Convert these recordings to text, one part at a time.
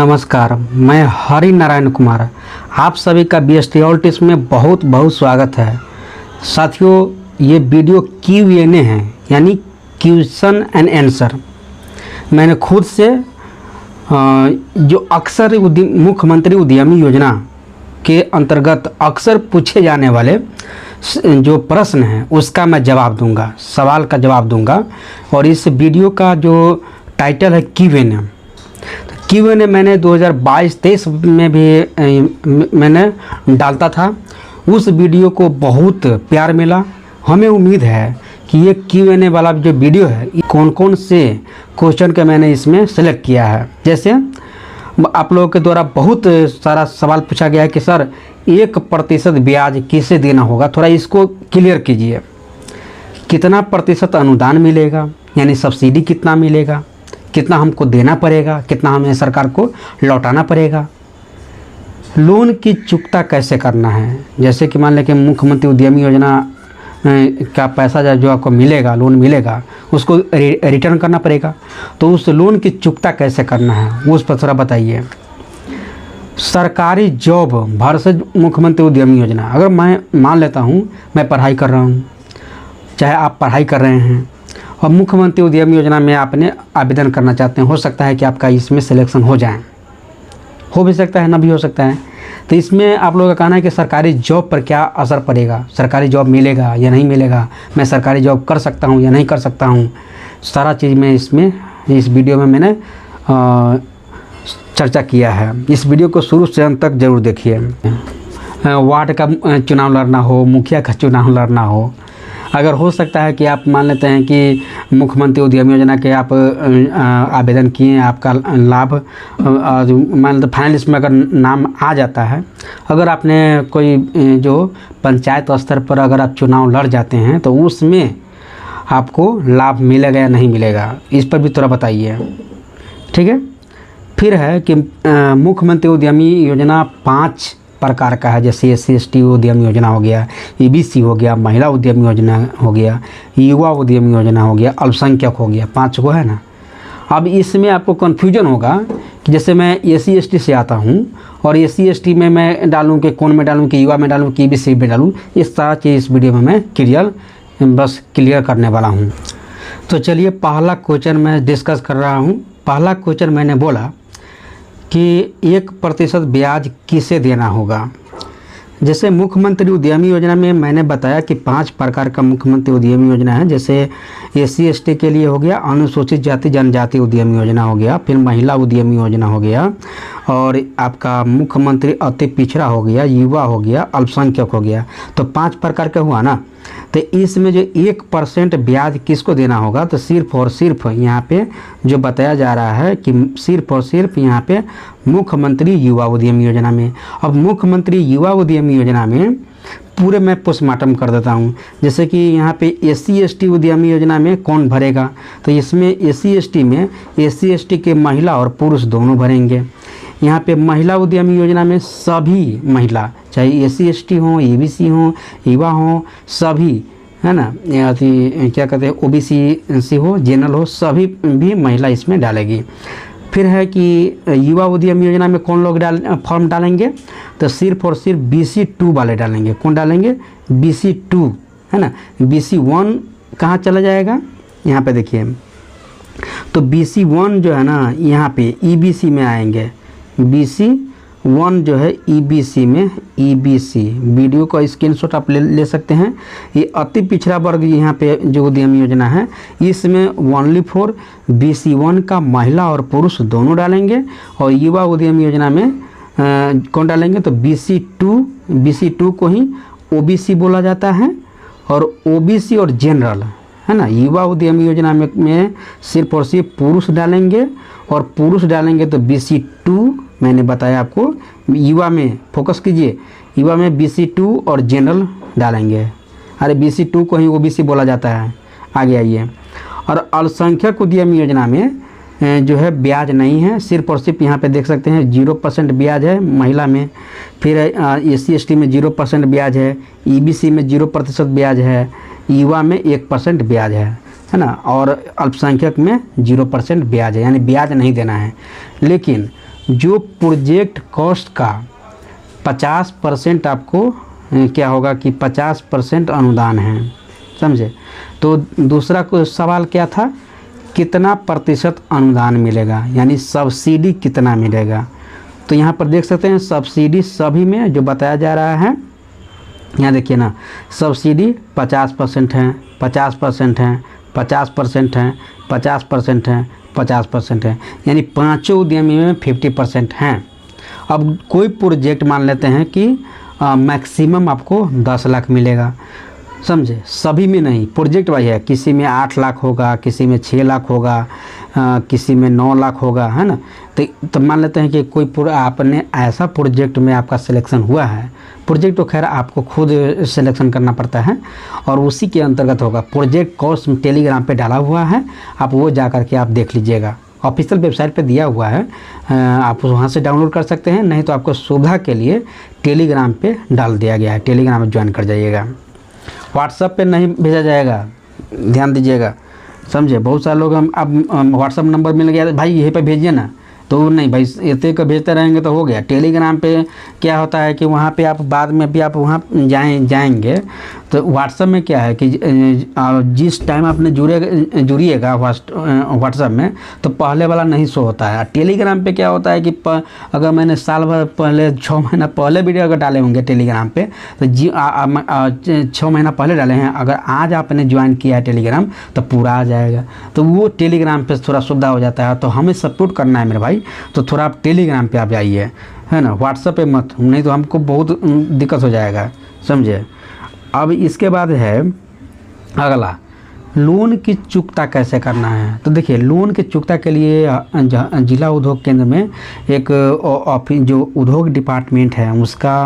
नमस्कार, मैं हरि नारायण कुमार। आप सभी का BST ऑल्टिस में बहुत बहुत स्वागत है। साथियों, ये वीडियो Q&A है, यानी क्वेश्चन एंड आंसर। मैंने खुद से जो अक्सर मुख्यमंत्री उद्यमी योजना के अंतर्गत अक्सर पूछे जाने वाले जो प्रश्न हैं उसका मैं जवाब दूंगा, सवाल का जवाब दूंगा। और इस वीडियो का जो टाइटल है Q&A मैंने 2022-23 में भी मैंने डालता था। उस वीडियो को बहुत प्यार मिला। हमें उम्मीद है कि ये Q&A वाला जो वीडियो है, कौन कौन से क्वेश्चन के मैंने इसमें सेलेक्ट किया है। जैसे आप लोगों के द्वारा बहुत सारा सवाल पूछा गया है कि सर 1% ब्याज किसे देना होगा, थोड़ा इसको क्लियर कीजिए। कितना प्रतिशत अनुदान मिलेगा, यानी सब्सिडी कितना मिलेगा, कितना हमको देना पड़ेगा, कितना हमें सरकार को लौटाना पड़ेगा, लोन की चुकता कैसे करना है। जैसे कि मान लें कि मुख्यमंत्री उद्यमी योजना का पैसा जो आपको मिलेगा, लोन मिलेगा, उसको रिटर्न करना पड़ेगा, तो उस लोन की चुकता कैसे करना है उस पर थोड़ा बताइए। सरकारी जॉब वर्सेज मुख्यमंत्री उद्यमी योजना, अगर मैं मान लेता हूँ मैं पढ़ाई कर रहा हूँ, चाहे आप पढ़ाई कर रहे हैं और मुख्यमंत्री उद्यमी योजना में आपने आवेदन करना चाहते हैं, हो सकता है कि आपका इसमें सिलेक्शन हो जाए, हो भी सकता है, ना भी हो सकता है। तो इसमें आप लोगों का कहना है कि सरकारी जॉब पर क्या असर पड़ेगा, सरकारी जॉब मिलेगा या नहीं मिलेगा, मैं सरकारी जॉब कर सकता हूँ या नहीं कर सकता हूँ, सारा चीज़ में इस वीडियो में मैंने चर्चा किया है। इस वीडियो को शुरू से अंत तक ज़रूर देखिए। वार्ड का चुनाव लड़ना हो, मुखिया का चुनाव लड़ना हो, अगर हो सकता है कि आप मान लेते हैं कि मुख्यमंत्री उद्यमी योजना के आप आवेदन किए, आपका लाभ मान लेते फाइनल लिस्ट में अगर नाम आ जाता है, अगर आपने कोई जो पंचायत स्तर पर अगर आप चुनाव लड़ जाते हैं तो उसमें आपको लाभ मिलेगा या नहीं मिलेगा, इस पर भी थोड़ा बताइए। ठीक है। फिर है कि मुख्यमंत्री उद्यमी योजना 5 प्रकार का है। जैसे SC/ST उद्यमी योजना हो गया, EBC हो गया, महिला उद्यमी योजना हो गया, युवा उद्यमी योजना हो गया, अल्पसंख्यक हो गया, 5 को है ना। अब इसमें आपको कन्फ्यूजन होगा कि जैसे मैं SC/ST से आता हूँ और SC/ST में मैं डालूँ कि कौन में डालूँ, कि युवा में डालूँ, कि EBC में डालूँ, इस सारा चीज़ इस वीडियो में मैं क्लियर करने वाला हूँ। तो चलिए पहला क्वेश्चन मैं डिस्कस कर रहा हूँ। पहला क्वेश्चन मैंने बोला कि 1% ब्याज किसे देना होगा। जैसे मुख्यमंत्री उद्यमी योजना में मैंने बताया कि 5 प्रकार का मुख्यमंत्री उद्यमी योजना है। जैसे SC/ST के लिए हो गया, अनुसूचित जाति जनजाति उद्यमी योजना हो गया, फिर महिला उद्यमी योजना हो गया, और आपका मुख्यमंत्री अति पिछड़ा हो गया, युवा हो गया, अल्पसंख्यक हो गया। तो 5 प्रकार का हुआ ना। तो इसमें जो 1% ब्याज किसको देना होगा, तो सिर्फ और सिर्फ यहाँ पे जो बताया जा रहा है कि सिर्फ और सिर्फ यहाँ पे मुख्यमंत्री युवा उद्यमी योजना में। अब मुख्यमंत्री युवा उद्यमी योजना में पूरे मैं पोस्टमार्टम कर देता हूँ। जैसे कि यहाँ पे SC/ST उद्यमी योजना में कौन भरेगा, तो इसमें SC/ST में SC/ST के महिला और पुरुष दोनों भरेंगे। यहाँ पे महिला उद्यमी योजना में सभी महिला, चाहे SC/ST हो, EBC हो, युवा हो, सभी है ना, क्या कहते हैं OBC हो, जनरल हो, सभी भी महिला इसमें डालेगी। फिर है कि युवा उद्यमी योजना में कौन लोग फॉर्म डालेंगे, तो सिर्फ और सिर्फ BC2 वाले डालेंगे। कौन डालेंगे, BC2 है ना। BC1 कहाँ चला जाएगा, यहाँ पे देखिए, तो BC1 जो है ना यहाँ पे EBC में आएंगे। BC1 जो है EBC में, EBC वीडियो का स्क्रीनशॉट आप ले सकते हैं। ये अति पिछड़ा वर्ग यहाँ पे जो उद्यमी योजना है, इसमें ओनली फॉर BC1 का महिला और पुरुष दोनों डालेंगे। और युवा उद्यमी योजना में कौन डालेंगे, तो BC2 को ही OBC बोला जाता है, और OBC और जनरल है ना। युवा उद्यमी योजना में सिर्फ और सिर्फ पुरुष डालेंगे, और पुरुष डालेंगे तो BC2 मैंने बताया आपको। युवा में फोकस कीजिए, युवा में BC2 और जनरल डालेंगे। अरे BC2 को ही OBC बोला जाता है। आगे आइए। और अल्पसंख्यक उद्यमी योजना में जो है ब्याज नहीं है, सिर्फ और सिर्फ यहाँ पे देख सकते हैं 0% ब्याज है महिला में। फिर SC/ST में 0% ब्याज है, EBC में 0% ब्याज है, युवा में 1% ब्याज है ना, और अल्पसंख्यक में 0% ब्याज है, यानी ब्याज नहीं देना है। लेकिन जो प्रोजेक्ट कॉस्ट का 50% आपको क्या होगा कि 50% अनुदान है, समझे। तो दूसरा सवाल क्या था, कितना प्रतिशत अनुदान मिलेगा, यानी सब्सिडी कितना मिलेगा। तो यहाँ पर देख सकते हैं सब्सिडी सभी में जो बताया जा रहा है, यहाँ देखिए ना, सब्सिडी 50% है, 50% है, 50% है, 50% है, 50% है, यानी पाँचों उद्यमी में 50% हैं। अब कोई प्रोजेक्ट मान लेते हैं कि मैक्सिमम आपको 10 लाख मिलेगा, समझे, सभी में नहीं, प्रोजेक्ट वाइज है, किसी में 8 लाख होगा, किसी में 6 लाख होगा, किसी में 9 लाख होगा, है ना। तो मान लेते हैं कि कोई आपने ऐसा प्रोजेक्ट में आपका सिलेक्शन हुआ है, प्रोजेक्ट तो खैर आपको खुद सिलेक्शन करना पड़ता है और उसी के अंतर्गत होगा। प्रोजेक्ट कॉस्ट टेलीग्राम पे डाला हुआ है, आप वो जा कर के आप देख लीजिएगा, ऑफिशियल वेबसाइट पे दिया हुआ है, आप वहाँ से डाउनलोड कर सकते हैं, नहीं तो आपको सुविधा के लिए टेलीग्राम पे डाल दिया गया है, टेलीग्राम में ज्वाइन कर जाइएगा। व्हाट्सएप पे नहीं भेजा जाएगा, ध्यान दीजिएगा, समझे। बहुत सारे लोग हम अब व्हाट्सएप नंबर मिल गया भाई यहीं पे भेजिए ना, तो नहीं भाई, इतने का भेजते रहेंगे तो हो गया। टेलीग्राम पे क्या होता है कि वहाँ पे आप बाद में भी आप वहाँ जाएंगे तो व्हाट्सएप में क्या है कि जिस टाइम आपने जुड़िएगा व्हाट्सएप में तो पहले वाला नहीं शो होता है। टेलीग्राम पे क्या होता है कि अगर मैंने साल भर पहले 6 महीना पहले वीडियो अगर डाले होंगे टेलीग्राम पे तो 6 महीना पहले डाले हैं, अगर आज आपने ज्वाइन किया है टेलीग्राम तो पूरा आ जाएगा। तो वो टेलीग्राम पे थोड़ा सुविधा हो जाता है। तो हमें सपोर्ट करना है मेरे भाई, तो थोड़ा आप टेलीग्राम पे आप जाइए, है ना, व्हाट्सएप पे मत, नहीं तो हमको बहुत दिक्कत हो जाएगा, समझे। अब इसके बाद है अगला, लोन की चुकता कैसे करना है। तो देखिए, लोन की चुकता के लिए जिला उद्योग केंद्र में एक ऑफिस जो उद्योग डिपार्टमेंट है उसका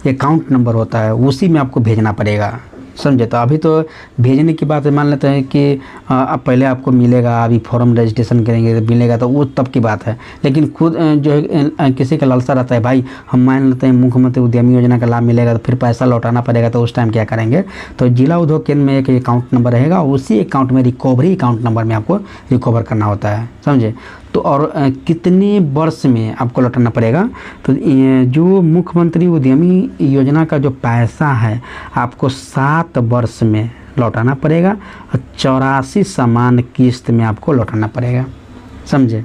अकाउंट नंबर होता है, उसी में आपको भेजना पड़ेगा, समझे। तो अभी तो भेजने की बात मान लेते हैं कि अब पहले आपको मिलेगा, अभी फॉर्म रजिस्ट्रेशन करेंगे तो मिलेगा, तो वो तब की बात है। लेकिन खुद जो है किसी का लालसा रहता है भाई, हम मान लेते हैं मुख्यमंत्री उद्यमी योजना का लाभ मिलेगा तो फिर पैसा लौटाना पड़ेगा, तो उस टाइम क्या करेंगे, तो जिला उद्योग केंद्र में एक अकाउंट नंबर रहेगा, उसी अकाउंट में रिकवरी अकाउंट नंबर में आपको रिकवर करना होता है, समझे। तो और कितने वर्ष में आपको लौटाना पड़ेगा, तो जो मुख्यमंत्री उद्यमी योजना का जो पैसा है आपको 7 वर्ष में लौटाना पड़ेगा और 84 समान किस्त में आपको लौटाना पड़ेगा, समझे।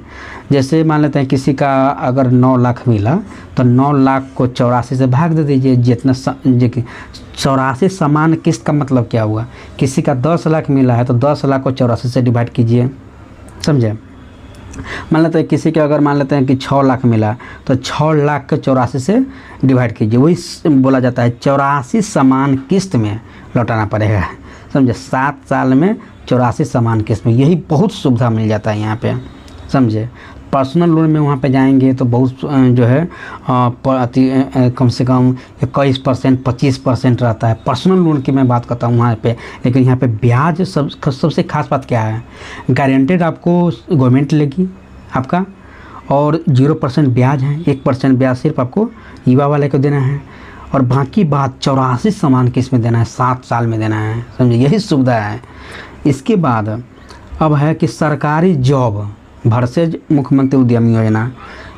जैसे मान लेते हैं किसी का अगर 9 लाख मिला तो 9 लाख को 84 से भाग दे दीजिए, जितना 84 समान किस्त का मतलब क्या हुआ, किसी का 10 लाख मिला है तो 10 लाख को 84 से डिवाइड कीजिए, समझे। मान लेते हैं किसी के अगर मान लेते हैं कि 6 लाख मिला तो 6 लाख को 84 से डिवाइड कीजिए, वही बोला जाता है 84 समान किस्त में लौटाना पड़ेगा, समझे। 7 साल में 84 समान किस्त में, यही बहुत सुविधा मिल जाता है यहाँ पे, समझे। पर्सनल लोन में वहाँ पे जाएंगे तो बहुत जो है कम से कम 21% 25% रहता है। पर्सनल लोन की मैं बात करता हूँ वहाँ पे, लेकिन यहाँ पे ब्याज सबसे खास बात क्या है, गारंटेड आपको गवर्नमेंट लेगी आपका, और 0% ब्याज है, 1% ब्याज सिर्फ आपको युवा वाले को देना है, और बाकी बात 84 समान किस्त में देना है, 7 साल में देना है, समझे, यही सुविधा है। इसके बाद अब है कि सरकारी जॉब वर्सेज मुख्यमंत्री उद्यमी योजना।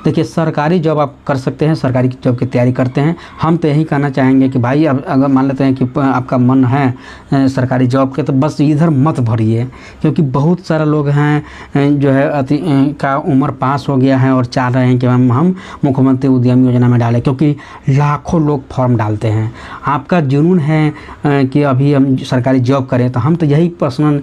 देखिए, सरकारी जॉब आप कर सकते हैं, सरकारी जॉब की तैयारी करते हैं, हम तो यही कहना चाहेंगे कि भाई अब अगर मान लेते हैं कि आपका मन है सरकारी जॉब के, तो बस इधर मत भरिए, क्योंकि बहुत सारे लोग हैं जो है का उम्र पास हो गया है और चाह रहे हैं कि हम मुख्यमंत्री उद्यमी योजना में डालें, क्योंकि लाखों लोग फॉर्म डालते हैं। आपका जुनून है कि अभी हम सरकारी जॉब करें, तो हम तो यही पर्सनल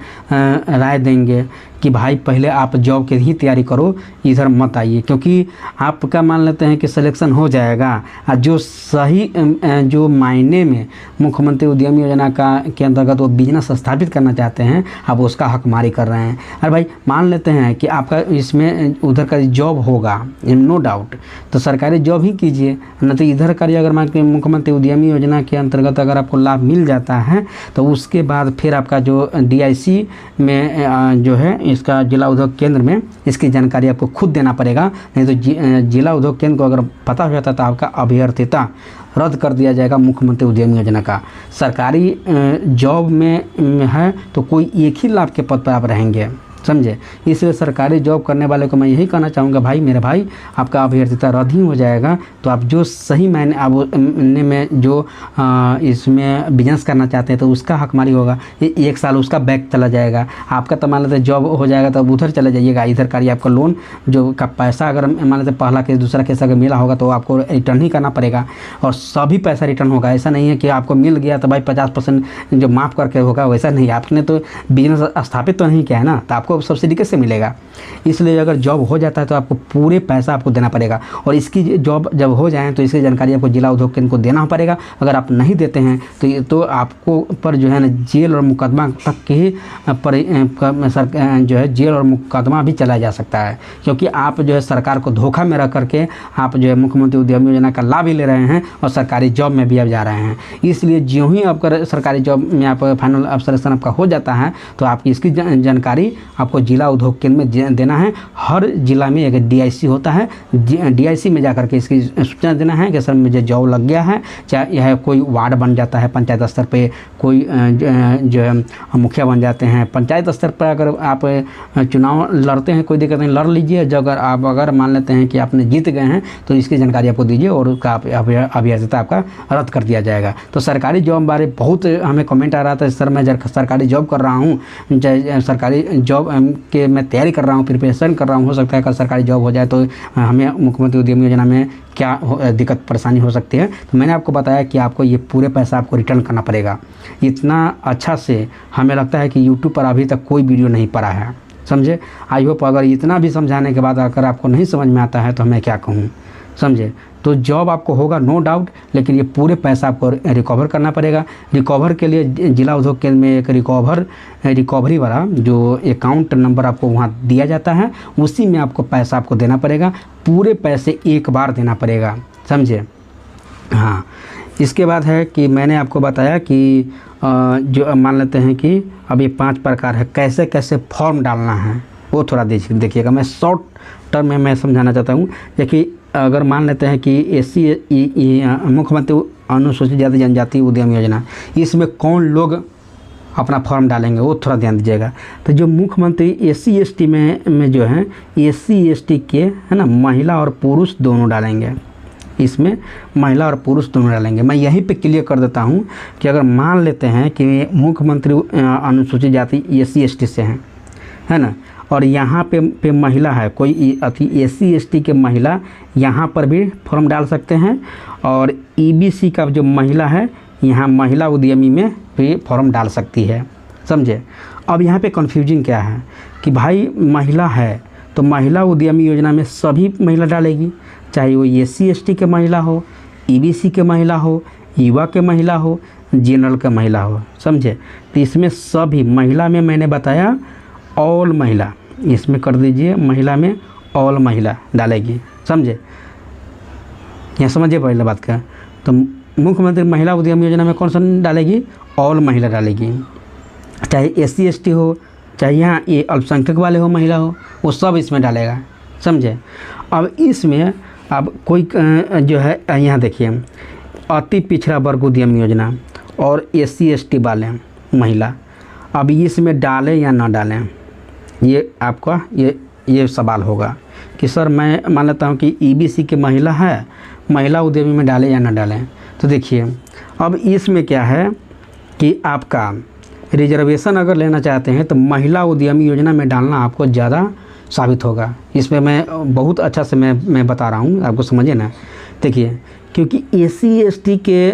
राय देंगे कि भाई पहले आप जॉब की ही तैयारी करो, इधर मत आइए, क्योंकि आपका मान लेते हैं कि सिलेक्शन हो जाएगा और जो सही जो मायने में मुख्यमंत्री उद्यमी योजना के अंतर्गत वो बिजनेस स्थापित करना चाहते हैं, आप उसका हकमारी कर रहे हैं। अरे भाई मान लेते हैं कि आपका इसमें उधर का जॉब होगा, नो डाउट, तो सरकारी जॉब ही कीजिए, न तो इधर करिए। अगर मान के मुख्यमंत्री उद्यमी योजना के अंतर्गत अगर आपको लाभ मिल जाता है तो उसके बाद फिर आपका जो DIC में जो है इसका जिला उद्योग केंद्र में इसकी जानकारी आपको खुद देना पड़ेगा, नहीं तो जिला उद्योग केंद्र को अगर पता हो जाता तो आपका अभ्यर्थिता रद्द कर दिया जाएगा मुख्यमंत्री उद्यमी योजना का। सरकारी जॉब में है तो कोई एक ही लाभ के पद पर आप रहेंगे, समझे। इसलिए सरकारी जॉब करने वाले को मैं यही कहना चाहूँगा, भाई मेरे भाई आपका अभ्यर्थता रद्द ही हो जाएगा, तो आप जो सही मायने में जो इसमें बिजनेस करना चाहते हैं तो उसका हकमारी होगा। ये 1 साल उसका बैक चला जाएगा, आपका तो मान लेते जॉब हो जाएगा तो उधर चले जाइएगा, इधर करिए। आपका लोन जो का पैसा अगर मान लेते पहला केस दूसरा केस अगर मिला होगा तो आपको रिटर्न ही करना पड़ेगा, और सभी पैसा रिटर्न होगा। ऐसा नहीं है कि आपको मिल गया तो भाई 50% जो माफ़ करके होगा, वैसा नहीं। आपने तो बिजनेस स्थापित तो नहीं किया है ना, तो आपको सब्सिडी कैसे मिलेगा। इसलिए अगर जॉब हो जाता है तो आपको पूरे पैसा आपको देना पड़ेगा, और इसकी जॉब जब हो जाए तो इसकी जानकारी आपको जिला उद्योग केंद्र को देना पड़ेगा। अगर आप नहीं देते हैं तो ये तो आपको पर जो है ना जेल और मुकदमा तक के पर जो है जेल और मुकदमा भी चलाया जा सकता है, क्योंकि आप जो है सरकार को धोखा में रख करके आप जो है मुख्यमंत्री उद्यमी योजना का लाभ भी ले रहे हैं और सरकारी जॉब में भी आप जा रहे हैं। इसलिए ज्यों ही आपका सरकारी जॉब में आप फाइनल ऑब्जर्वेशन आपका हो जाता है तो आपकी इसकी जानकारी आपको जिला उद्योग केंद्र में देना है। हर जिला में एक DIC होता है, DIC में जाकर के इसकी सूचना देना है कि सर मुझे जॉब लग गया है। चाहे यह कोई वार्ड बन जाता है पंचायत स्तर पे, कोई जो है मुखिया बन जाते हैं। पंचायत स्तर पर अगर आप चुनाव लड़ते हैं कोई दिक्कत नहीं, लड़ लीजिए। जो अगर मान लेते हैं कि आपने जीत गए हैं तो इसकी जानकारी आपको दीजिए और उसका अभ्यर्थता आपका रद्द कर दिया जाएगा। तो सरकारी जॉब बारे बहुत हमें कमेंट आ रहा था, सर मैं सरकारी जॉब कर रहा हूँ, सरकारी जॉब के मैं तैयारी कर रहा हूँ, प्रिपरेशन कर रहा हूँ, हो सकता है कल सरकारी जॉब हो जाए तो हमें मुख्यमंत्री उद्यमी योजना में क्या दिक्कत परेशानी हो सकती है। तो मैंने आपको बताया कि आपको ये पूरे पैसा आपको रिटर्न करना पड़ेगा। इतना अच्छा से हमें लगता है कि यूट्यूब पर अभी तक कोई वीडियो नहीं पड़ा है, समझे। आई होप अगर इतना भी समझाने के बाद अगर आपको नहीं समझ में आता है तो मैं क्या कहूँ, समझे। तो जॉब आपको होगा नो डाउट, लेकिन ये पूरे पैसा आपको रिकवर करना पड़ेगा। रिकवर के लिए जिला उद्योग केंद्र में एक रिकवरी वाला जो अकाउंट नंबर आपको वहाँ दिया जाता है, उसी में आपको पैसा आपको देना पड़ेगा। पूरे पैसे एक बार देना पड़ेगा, समझे। हाँ, इसके बाद है कि मैंने आपको बताया कि जो मान लेते हैं कि अब ये 5 प्रकार है, कैसे कैसे फॉर्म डालना है वो थोड़ा देखिएगा। मैं शॉर्ट टर्म में मैं समझाना चाहता हूँ। देखिए अगर मान लेते हैं कि SC मुख्यमंत्री अनुसूचित जाति जनजाति उद्यम योजना, इसमें कौन लोग अपना फॉर्म डालेंगे वो थोड़ा ध्यान दीजिएगा। तो जो मुख्यमंत्री SC ST में जो है SC ST के है ना, महिला और पुरुष दोनों डालेंगे। इसमें महिला और पुरुष दोनों डालेंगे। मैं यहीं पे क्लियर कर देता हूँ कि अगर मान लेते हैं कि मुख्यमंत्री अनुसूचित जाति SC ST से हैं, है ना, और यहाँ पे महिला है, कोई SC ST के महिला यहाँ पर भी फॉर्म डाल सकते हैं, और EBC का जो महिला है यहाँ महिला उद्यमी में भी फॉर्म डाल सकती है, समझे। अब यहाँ पे कन्फ्यूजिंग क्या है कि भाई महिला है तो महिला उद्यमी योजना में सभी महिला डालेगी, चाहे वो SC ST के महिला हो, EBC के महिला हो, युवा के महिला हो, जनरल के महिला हो, समझे। तो इसमें सभी महिला में मैंने बताया ऑल महिला, इसमें कर दीजिए महिला में ऑल महिला डालेगी, समझे। यहाँ समझिए पहले बात का। तो मुख्यमंत्री महिला उद्यम योजना में कौन सा डालेगी, ऑल महिला डालेगी, चाहे SC ST हो, चाहे यहाँ ये अल्पसंख्यक वाले हो महिला हो, वो सब इसमें डालेगा, समझे। अब इसमें अब कोई जो है यहाँ देखिए अति पिछड़ा वर्ग उद्यम योजना और SC ST वाले महिला, अब इसमें डालें या ना डालें, ये आपका ये सवाल होगा कि सर मैं मान लेता हूँ कि EBC के महिला है, महिला उद्यमी में डालें या ना डालें। तो देखिए अब इसमें क्या है कि आपका रिजर्वेशन अगर लेना चाहते हैं तो महिला उद्यमी योजना में डालना आपको ज़्यादा साबित होगा। इसमें मैं बहुत अच्छा से मैं बता रहा हूँ, आपको समझिए ना। देखिए क्योंकि SC ST के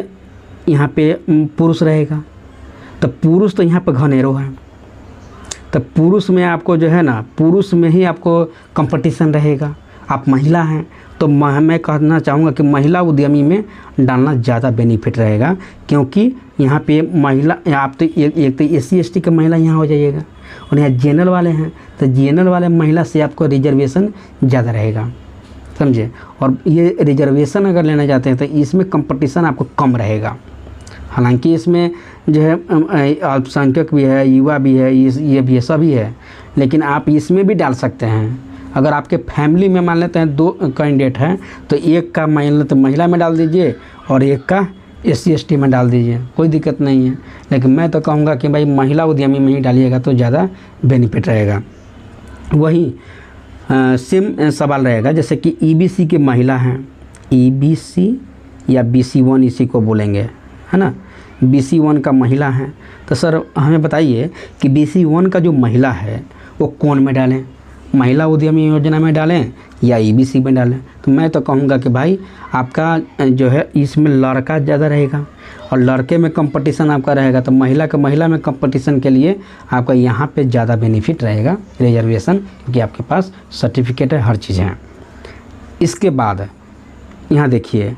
यहाँ पे पुरुष रहेगा, तो पुरुष तो यहाँ पर घनेरो है, तो पुरुष में आपको जो है ना, पुरुष में ही आपको कंपटीशन रहेगा। आप महिला हैं तो मैं कहना चाहूँगा कि महिला उद्यमी में डालना ज़्यादा बेनिफिट रहेगा, क्योंकि यहाँ पे महिला आप तो एक तो SC ST के महिला यहाँ हो जाइएगा, और यहाँ जनरल वाले हैं तो जनरल वाले महिला से आपको रिजर्वेशन ज़्यादा रहेगा, समझे। और ये रिजर्वेशन अगर लेना चाहते हैं तो इसमें कंपटीशन आपको कम रहेगा। हालांकि इसमें जो है अल्पसंख्यक भी है, युवा भी है, ये भी है, सभी है, लेकिन आप इसमें भी डाल सकते हैं। अगर आपके फैमिली में मान लेते हैं 2 कैंडिडेट हैं तो एक का मान लेते महिला में डाल दीजिए और एक का SC ST में डाल दीजिए, कोई दिक्कत नहीं है। लेकिन मैं तो कहूँगा कि भाई महिला उद्यमी में ही डालिएगा तो ज़्यादा बेनिफिट रहेगा। वही सेम सवाल रहेगा, जैसे कि ईबीसी की महिला हैं, ईबीसी या BC1 इसी को बोलेंगे, है ना। BC1 का महिला है, तो सर हमें बताइए कि BC1 का जो महिला है वो कौन में डालें, महिला उद्यमी योजना में डालें या ईबीसी में डालें। तो मैं तो कहूँगा कि भाई आपका जो है इसमें लड़का ज़्यादा रहेगा और लड़के में कंपटीशन आपका रहेगा, तो महिला का महिला में कंपटीशन के लिए आपका यहाँ पे ज़्यादा बेनिफिट रहेगा रिजर्वेशन, क्योंकि आपके पास सर्टिफिकेट है, हर चीज़ है। इसके बाद यहाँ देखिए,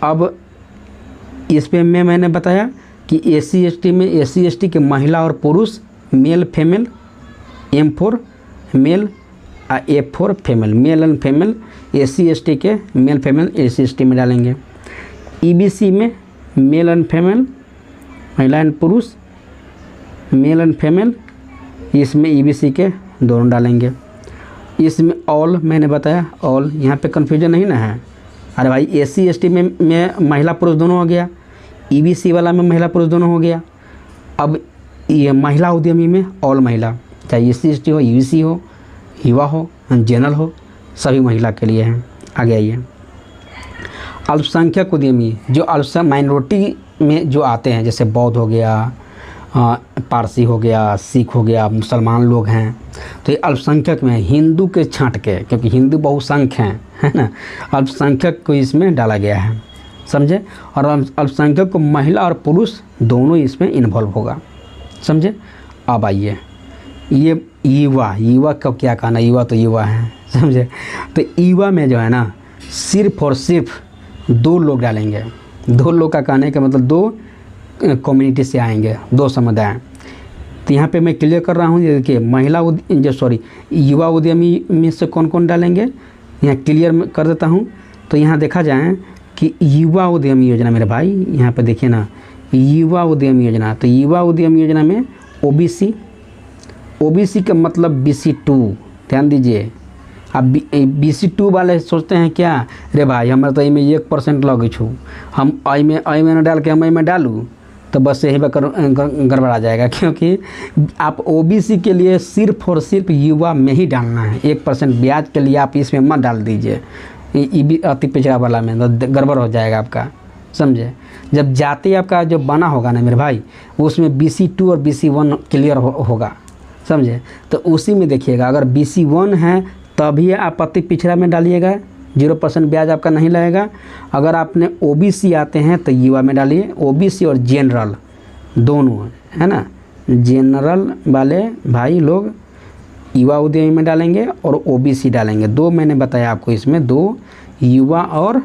अब इस पे मैंने बताया कि SC/ST में SC/ST के महिला और पुरुष, male female, M4 male, F4 female, male and female, SC/ST के मेल फीमेल SC/ST में डालेंगे। EBC में मेल एंड फीमेल, महिला एंड पुरुष, मेल एंड फीमेल, इसमें EBC के दोनों डालेंगे। इसमें ऑल मैंने बताया, ऑल यहाँ पे कन्फ्यूजन नहीं ना है। अरे भाई SC/ST में महिला पुरुष दोनों हो गया, EBC वाला में महिला पुरुष दोनों हो गया। अब ये महिला उद्यमी में ऑल महिला, चाहे SC/ST हो, EBC हो, युवा हो, जनरल हो, सभी महिला के लिए हैं। आगे आइए, अल्पसंख्यक उद्यमी जो माइनॉरिटी में जो आते हैं, जैसे बौद्ध हो गया, पारसी हो गया, सिख हो गया, मुसलमान लोग हैं, तो ये अल्पसंख्यक में हिंदू के छांट के, क्योंकि हिंदू बहुसंख्यक हैं, है ना, अल्पसंख्यक को इसमें डाला गया है, समझे। और अल्पसंख्यक को महिला और पुरुष दोनों इसमें इन्वॉल्व होगा, समझे। अब आइए, ये युवा का क्या कहना, युवा तो युवा है, समझे। तो युवा में जो है ना सिर्फ और सिर्फ 2 लोग डालेंगे। 2 लोग का कहने का मतलब 2 कम्युनिटी से आएंगे, 2 समुदाय। तो यहाँ पे मैं क्लियर कर रहा हूँ, देखिए युवा उद्यमी में से कौन कौन डालेंगे, यहाँ क्लियर कर देता हूँ। तो यहाँ देखा जाए कि युवा उद्यमी योजना, मेरे भाई यहाँ पे देखिए ना, युवा उद्यमी योजना, तो युवा उद्यमी योजना में ओबीसी का मतलब BC2, ध्यान दीजिए। अब BC2 वाले सोचते हैं क्या, रे भाई हमारे तो में 1% लगे छू, हम आई में न डाल के हम में डालूँ तो बस यही गड़बड़ा जाएगा, क्योंकि आप OBC के लिए सिर्फ और सिर्फ युवा में ही डालना है। 1% ब्याज के लिए आप इसमें मत डाल दीजिए, अति पिछड़ा वाला में तो गड़बड़ हो जाएगा आपका, समझे। जब जाति आपका जो बना होगा ना मेरे भाई, उसमें BC2 और BC1 क्लियर होगा, समझे। तो उसी में देखिएगा, अगर BC1 है तभी आप अति पिछड़ा में डालिएगा, 0% ब्याज आपका नहीं लगेगा। अगर आपने OBC आते हैं तो युवा में डालिए, OBC और जनरल दोनों, है ना। जनरल वाले भाई लोग युवा उद्यमी में डालेंगे और OBC डालेंगे। 2 मैंने बताया आपको, इसमें 2 युवा और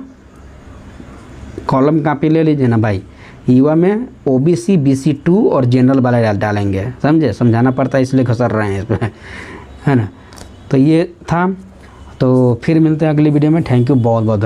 कॉलम कापी ले लीजिए ना भाई, युवा में OBC BC2 और जनरल वाले डालेंगे, समझे। समझाना पड़ता है इसलिए घसर रहे हैं इसमें, है ना। तो ये था, तो फिर मिलते हैं अगली वीडियो में। थैंक यू बहुत बहुत।